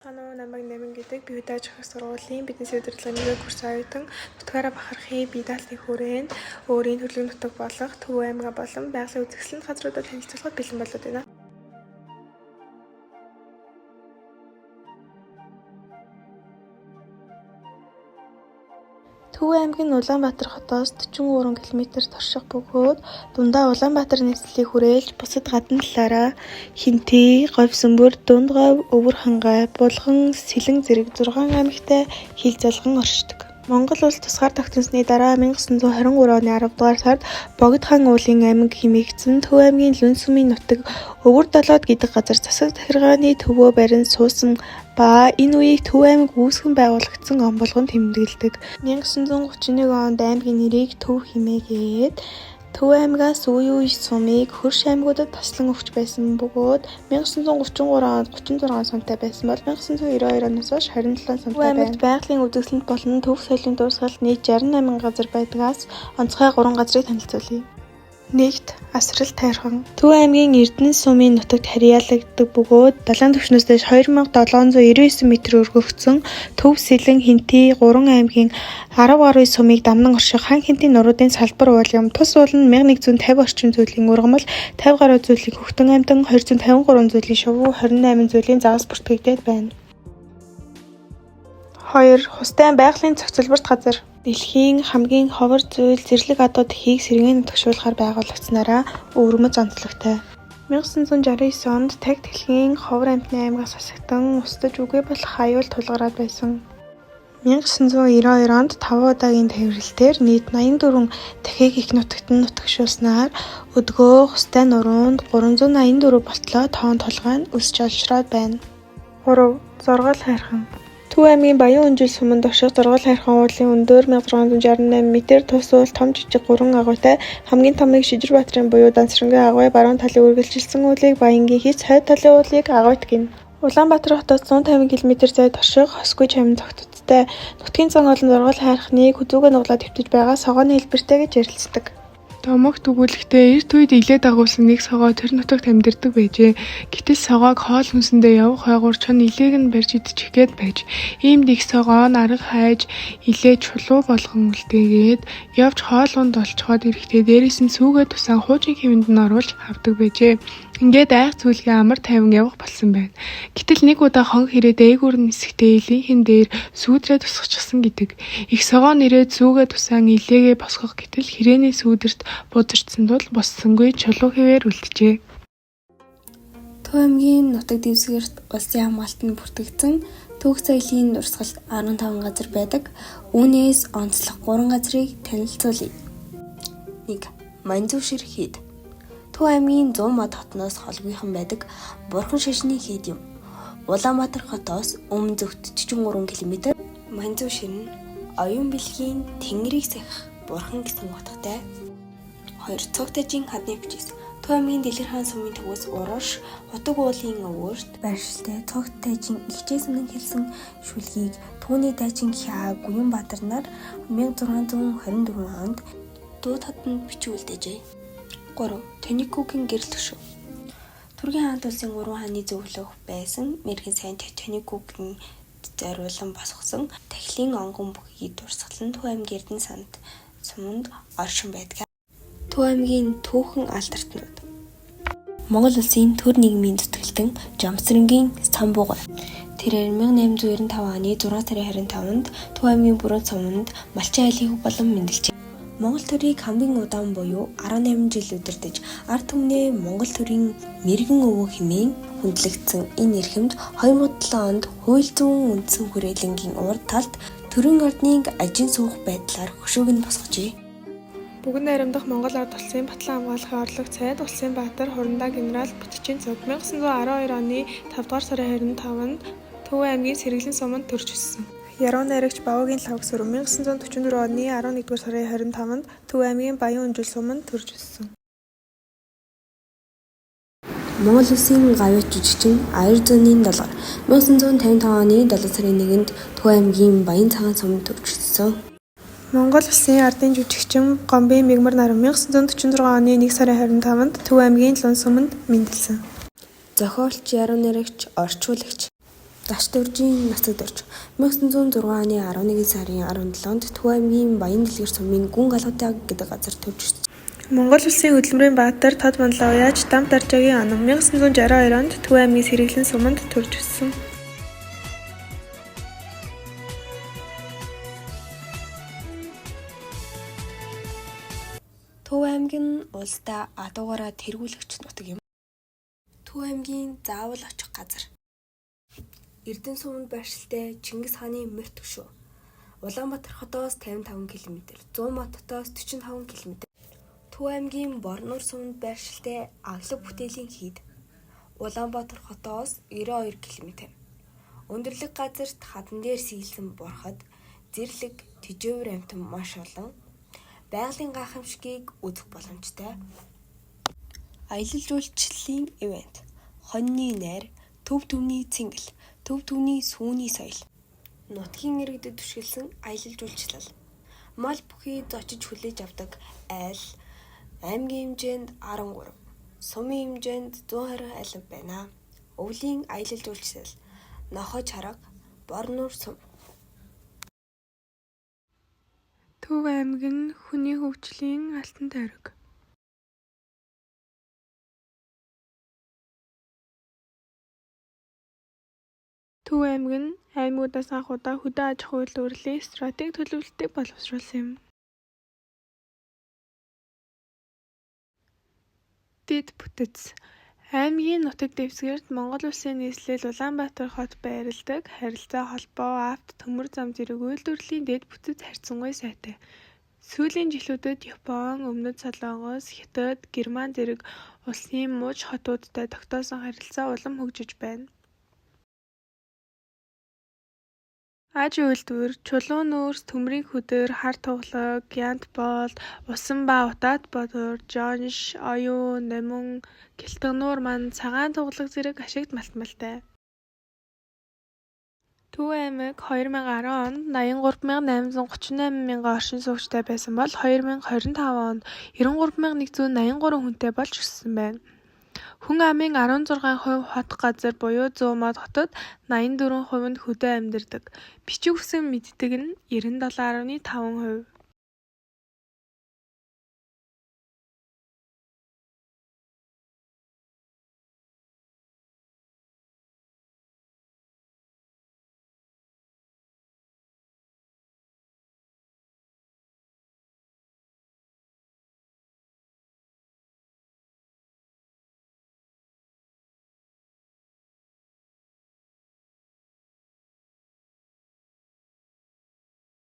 Тануу намайг Нэмэн гэдэг би удаач их сургуулийн бизнес удирдлагын курс оюутан нутгаараа бахархын бие даалгын хүрээнд өөрийн төрлийн нутаг болох Төв аймгаа болон байгалийн үзэсгэлэнт газруудад танилцуулахад бэлэн болоод байна. Төв аймгийн Улаанбаатар хотоос 43 км турших бөгөөд дундаа Улаанбаатар нэвслэлийг хүрээлж бусад гадна талаараа Хинтээ, Говьсөнбөр, Дундговь, Өвөр хангай, Булган, Сэлэн зэрэг 6 аймагтай хил залган оршдог. Монгол улс тусгаар тогтносны дараа 1923 оны 10 дугаар сард Богд хаан уулын аймаг хэмээгдсэн Төв аймгийн Лүн сүмийн нутаг Өвөр долоод гэдэг газар засаг захиргааны төвөө барин суусан ба энэ үеийг Төв аймаг үүсгэн байгуулагдсан он болгон тэмдэглэдэг. 1931 онд аймгийн нэрийг Төв хэмээгээд Төв аймгаас үе үе сумыг хөрш аймагуудад таслан өгч байсан бөгөөд 1933 онд 36 сумтай байсан бол 1992 оноос хойш 27 сумтай байна. Аймагт байгалийн үзэсгэлэнт болон төвх соёлын дурсгал нийт 68 газар байдгаас онцгой 3 газрыг танилцуулъя. 1. Асрал тайрхан. Төв аймгийн Эрдэнэ сумын нутагт харьяалагддаг бөгөөд далайн түвшнээс дэш 2799 м өргөгдсөн Төв, Сэлэн, Хинтээ 3 аймгийн 10 гаруй сумыг дамнан орших хан хинтийн нуруудын салбар уул юм. Тус уул нь 1150 орчим зүйлийн ургамал, 50 гаруй зүйлийн хөхтөн амьтан, 253 зүйлийн шувуу, 28 зүйлийн загас бүртгэгдээд байна. 2. Хустай байгалийн цогцлборт газар. Дэлхийн хамгийн ховор зүйл зэрлэг адуу тэхийг сэргээн нутагшуулахаар байгуулагдсанараа өвөрмөц онцлогтой. 1969 онд Таг дэлхийн ховор амьтны аймгаас хасагдан устдаж үгүй болох аюул тулгараад байсан. 1992 онд 5 удаагийн тээвэрлэлээр нийт 84 дахийг их нутагт нь нутагшуулснаар өдгөө хустай нуруунд 384 болтлоо тоон толгой нь өсч олшроод байна. 3. Зоргол хайрхан. Төв аймгийн Баян Өнжил суманд орших Зоргол хайрхан уулын өндөр 1668 м, тус уул том жижиг 3 агуйтай хамгийн томыг Шижирбаатрын буюу Дансрангийн агуй баруун талын үргэлжилсэн уулыг Баянгийн хийц хойд талын уулыг агуйт гэнэ. Улаанбаатар хотоос 150 км зайд орших Хосгүй чамин цогцтой нутгийн цан олон Зоргол хайрхныг хүзүүгээ нуглаад хэвтэж байгаа согооны хэлбэртэй гэж ярилцдаг. Домогт өгүүлэхдээ эрт үед илээ дагуулсан нэг согоо тэр нутагт амьдардаг байжээ. Гэтэл согоог хоол хүнсэндээ явах хойгуур чон илээг нь барьж идчих гээд байж. Иймд их согоо нь арга хайж илээ чулуу болгон үлдээгээд явж хоол унд олцоход ирэхдээ дээрээс нь сүүгээ тусаа хуучин хэвэнд нь оруулж авдаг байжээ. Ингээд айх зүйлгээ амар тайван явах болсон байна. Гэтэл нэг удаа хонх хэрэг дээгүүр нисэхдээ илийнхэн дээр сүүдрээ тусгачихсан гэдэг. Их согоо нэрээд сүүгээ тусаан илээгээ босгох гэтэл hirээний сүүдэрт бузарчсан тул боссонгүй чулуу хэвээр үлджээ. Төв аймгийн нутаг дэвсгэрт улсын хамгаалтанд бүртгэгдсэн төвх соёлын дурсгалт 15 газар байдаг. Үүнээс онцлог 3 газрыг танилцуулъя. 1. Манзүшир хийд. Төв аймгийн 100 мод хотноос холбоохон байдаг Бурхан шашны хийд юм. Улаанбаатар хотоос өмнө зөвхт 43 км. Манзүшир нь оюун бэлгийн тэнгэрийг сахих Бурхан гэсэн утгатай. 2. Цогтажийн хадны бичээс. Төв аймгийн Дэлгэр хаан сумын төвөөс урагш Хутаг уулын өвөрт байршилтай Цогтажийн ихчээс өмнө хэлсэн шүлгийг түүний дайчин Хяа Гуянбаатар нар 1624 онд дуу татанд бичүүлдэжээ. 3. Тэнийкүгийн гэрэл төшөв. Түргийн хаант улсын 3 хааны зөвлөх байсан мэрхэн сайн Тэнийкүгийн зориулан босгосон тахилын онгон бүхий дурсгалан Төв аймгийн Эрдэнэ суманд оршин байдаг. Төв аймгийн түүхэн алдартнууд. Монгол улсын төр нийгмийн зүтгэлтэн Жамсрангийн Самбуугай. Тэрээр 1895 оны 6 сарын 25-нд Төв аймгийн Бүрэн суманд малчин айлын хөв болон мэндэлжээ. Монгол төрийг хамгийн удаан буюу 18 жил удирдаж ард түмнээ Монгол төрийн мэргэн өвөө хэмээн хүндлэгдсэн энэ эрхэмд 2007 онд хууль зүйн үндсэн хүрээлэнгийн урд талд төрийн ордныг ажин суух байдлаар хөшөөг нь босгожээ. Бүгд найрамдах Монгол ард улсын Батлан хамгаалахын орлог цайд улсын баатар Хурандаа генерал Бүтчин цог 1912 оны 5 дугаар сарын 25-нд Төв аймгийн Сэргэлэн суманд төрж өссөн. Яруу найрагч Бавуугийн лавг сүрэн 1944 оны 11 дугаар сарын 25-нд Төв аймгийн Баян Өнжил суманд төрж өссөн. Монгол улсын гавьяа жүжигчин Аяр зууны долгор 1955 оны 7 сарын 1-нд Төв аймгийн Баян цагаан суманд төрж өссөн. Монгол улсын ардын жүжигчин Гомбын Мигмар наран 1946 оны 1 сарын 25-нд Төв аймгийн Лун суманд мэндэлсэн. Зохиолч, яруу найрагч, орчуулагч Зочд уржийн нацад орж 1906 оны 11 сарын 17-нд Төв аймгийн Баян Дэлгэр сумын Гүн Галгатаа гэдэг газар төрж ирсэн. Монгол Улсын хөдөлмөрийн баатар Тод Манлаа уяаж Дамт Аржаагийн онон 1962 онд Төв аймгийн Сэргэлэн суманд төрж өссөн. Төв аймаг нь улсдаа адуугаараа тэргүүлэгч нутаг юм. Төв аймгийн заавал очих газар. Эрдэнэ суванд байршилтай Чингис хааны морь төшөө. Улаанбаатар хотоос 55 км, 100 хотоос 45 км. Төв аймгийн Борнуур суванд байршилтай Аглаг бүтээлийн хийд. Улаанбаатар хотоос 92 км. Өндөрлөг газарт хадан дээр сийлсэн борход зэрлэг тэжээвэр амтан маш олон байгалийн гайхамшигыг үзэх боломжтой. Аялал жуулчлалын ивент, хоньны найр, төв төвний цэнгэл, төв төвний сүүний соёл, нутгийн иргэдэд түшгэлсэн аялал жуулчлал, мал бүхий зочиж хүлээж авдаг айл, аймгийн хэмжээнд 13, сумын хэмжээнд 120 айлан байна. Өвлийн аялал жуулчлал, нохой чарга, Борнуур сум. Төв аймаг нь хүний хөгжлийн алтан тойрог. Төв аймаг нь аймагуудаас анх удаа хөдөө аж ахуйн үйлдвэрлэлийн стратеги төлөвлөлтийг боловсруулсан юм. Дэд бүтэц. Аймгийн нутаг дэвсгэрт Монгол Улсын нийслэл Улаанбаатар хот байрладаг харилцаа холбоо, авто, төмөр зам зэрэг үйлдвэрлэлийн дэд бүтэц харьцангуй сайтай. Сүүлийн жилүүдэд Япон, Өмнөд Солонгос, Хятад, Герман зэрэг улсын муж хотуудтай тогтоосон харилцаа улам хөгжиж байна. Аж үйлдвэр, чулуун нүүрс, төмрийн хөдөр, хар тугалаг, гянт боол, усан ба утаат бодор, жонш, оюун, номин, гэлтгнуур ман, цагаан тугалаг зэрэг ашигт малтмалтай. Төв аймаг 2010 онд 83,838 оршин суугчтай байсан бол 2025 онд 93,183 хүнтэй болж өссөн байна. Хүн амын 16% хот газар буюу 100 мод хотод 84% нь хөдөө амьдардаг. Бичиг үсэн мэддэг нь 97.5%.